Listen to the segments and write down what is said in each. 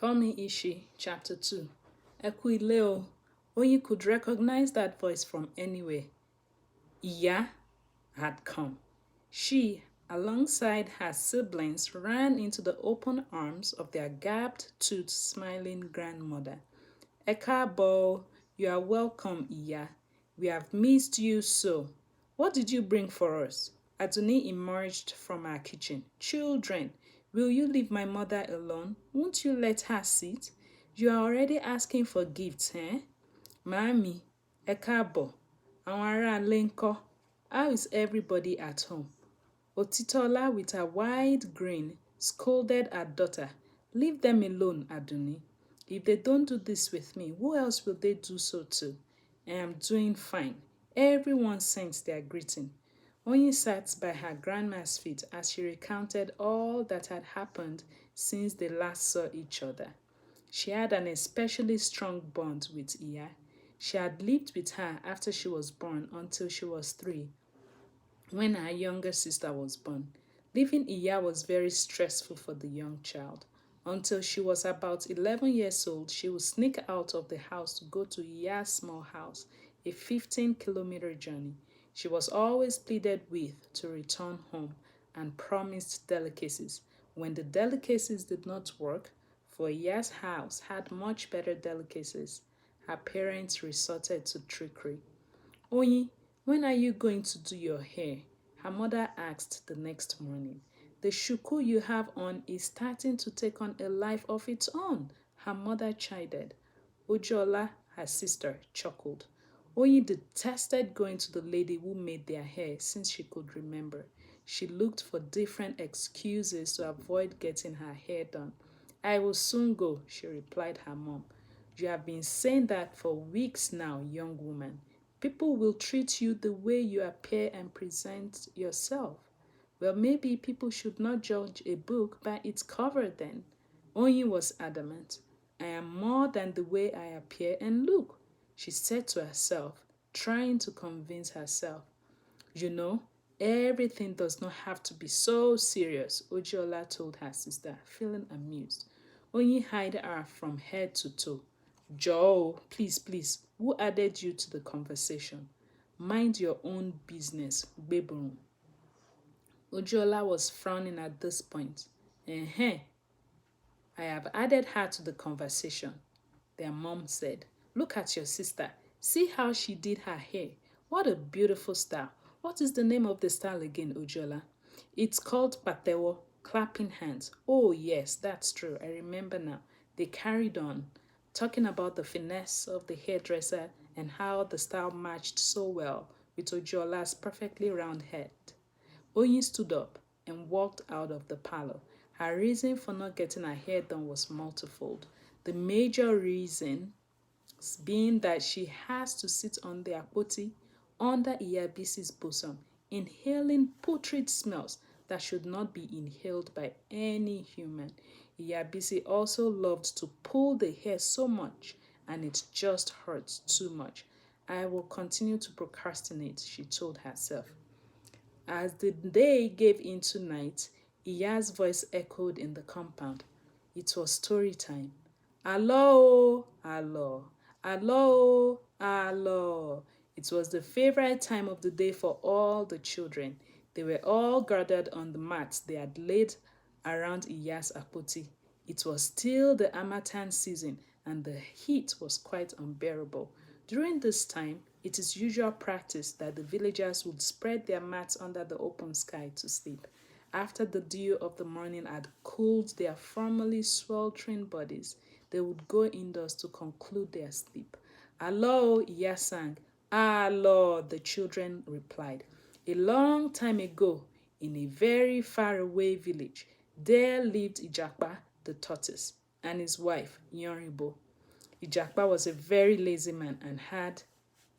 Call me Ishi, Chapter 2. Equileo. Oyin could recognize that voice from anywhere. Iya had come. She, alongside her siblings, ran into the open arms of their gaped-toothed, smiling grandmother. Ekabo, you are welcome, Iya. We have missed you so. What did you bring for us? Aduni emerged from our kitchen. Children, will you leave my mother alone? Won't you let her sit? You are already asking for gifts, eh? Mami, Ekabo, àwọn aráalé ńkọ́? How is everybody at home? Otitola, with a wide grin, scolded her daughter. Leave them alone, Aduni. If they don't do this with me, who else will they do so to? I am doing fine. Everyone sends their greeting. Oyin sat by her grandma's feet as she recounted all that had happened since they last saw each other. She had an especially strong bond with Iya. She had lived with her after she was born until she was 3, when her younger sister was born. Leaving Iya was very stressful for the young child. Until she was about 11 years old, she would sneak out of the house to go to Iya's small house, a 15-kilometer journey. She was always pleaded with to return home and promised delicacies. When the delicacies did not work, for Iya's house had much better delicacies, her parents resorted to trickery. Oyin, when are you going to do your hair? Her mother asked the next morning. The shuku you have on is starting to take on a life of its own, her mother chided. Ojola, her sister, chuckled. Oyin detested going to the lady who made their hair since she could remember. She looked for different excuses to avoid getting her hair done. I will soon go, she replied her mom. You have been saying that for weeks now, young woman. People will treat you the way you appear and present yourself. Well, maybe people should not judge a book by its cover then. Oyin was adamant. I am more than the way I appear and look, she said to herself, trying to convince herself. You know, everything does not have to be so serious, Ojiola told her sister, feeling amused. Oyin eyed her from head to toe. Joe, please, who added you to the conversation? Mind your own business, Bebun. Ojiola was frowning at this point. I have added her to the conversation, their mom said. Look at your sister. See how she did her hair. What a beautiful style. What is the name of the style again, Ojiola? It's called patewo, clapping hands. Oh, yes, that's true. I remember now. They carried on, talking about the finesse of the hairdresser and how the style matched so well with Ojiola's perfectly round head. Oyin stood up and walked out of the parlor. Her reason for not getting her hair done was multifold. The major reason being that she has to sit on the apoti under Iyabisi's bosom, inhaling putrid smells that should not be inhaled by any human. Iyabisi also loved to pull the hair so much, and it just hurts too much. I will continue to procrastinate, she told herself. As the day gave into night, Iya's voice echoed in the compound. It was story time. Allo, allo, allo, allo. It was the favorite time of the day for all the children. They were all gathered on the mats they had laid around Iya's apoti. It was still the harmattan season, and the heat was quite unbearable. During this time, it is usual practice that the villagers would spread their mats under the open sky to sleep. After the dew of the morning had cooled their formerly sweltering bodies, they would go indoors to conclude their sleep. Allo, Iya sang. Allo, the children replied. A long time ago, in a very faraway village, there lived Ijakpa, the tortoise, and his wife, Yoribo. Ijakpa was a very lazy man and had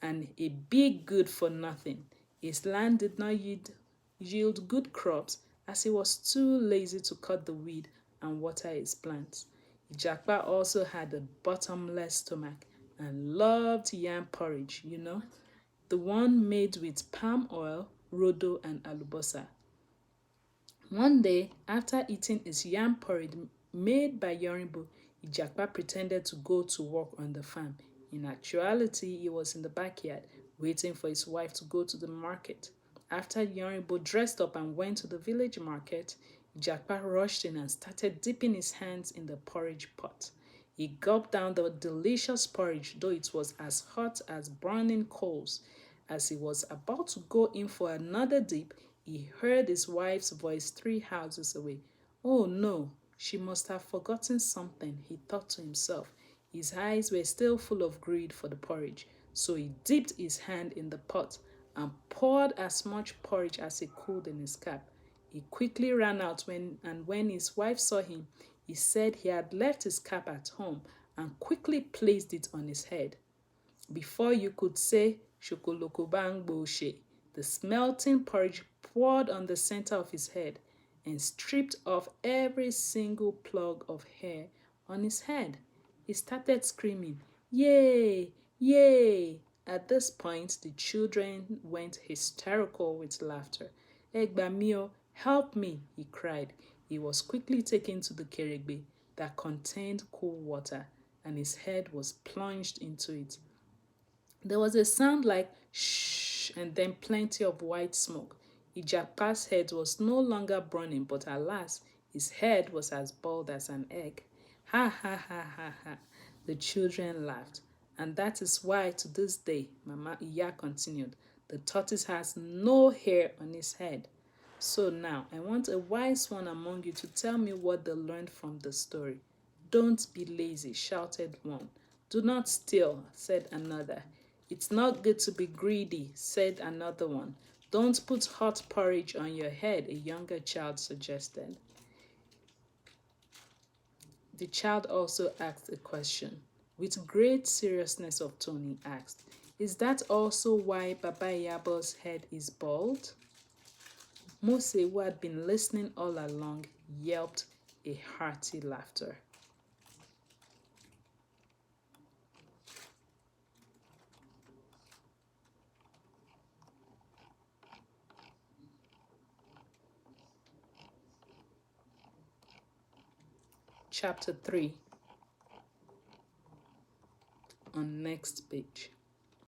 a big good for nothing. His land did not yield good crops as he was too lazy to cut the weed and water his plants. Ijakpa also had a bottomless stomach and loved yam porridge, the one made with palm oil, rodo, and alubosa. One day, after eating his yam porridge made by Yorimbo, Ijakpa pretended to go to work on the farm. In actuality, he was in the backyard, waiting for his wife to go to the market. After Yoribo dressed up and went to the village market, Ijakpa rushed in and started dipping his hands in the porridge pot. He gulped down the delicious porridge, though it was as hot as burning coals. As he was about to go in for another dip, he heard his wife's voice 3 houses away. Oh no, she must have forgotten something, he thought to himself. His eyes were still full of greed for the porridge, so he dipped his hand in the pot and poured as much porridge as he could in his cap. He quickly ran out and when his wife saw him, he said he had left his cap at home and quickly placed it on his head. Before you could say Shokolokobang, the smelting porridge poured on the center of his head and stripped off every single plug of hair on his head. He started screaming, "Yay! Yay!" At this point, the children went hysterical with laughter. "Egbamio, help me," he cried. He was quickly taken to the keregbe that contained cool water, and his head was plunged into it. There was a sound like shh and then plenty of white smoke. Ijapa's head was no longer burning, but alas, his head was as bald as an egg. Ha ha ha ha ha. The children laughed. And that is why to this day, Mama Iya continued, the tortoise has no hair on his head. So now, I want a wise one among you to tell me what they learned from the story. Don't be lazy, shouted one. Do not steal, said another. It's not good to be greedy, said another one. Don't put hot porridge on your head, a younger child suggested. The child also asked a question. With great seriousness of tone, he asked, is that also why Baba Yabo's head is bald? Mose, who had been listening all along, yelped a hearty laughter. Chapter 3 on next page.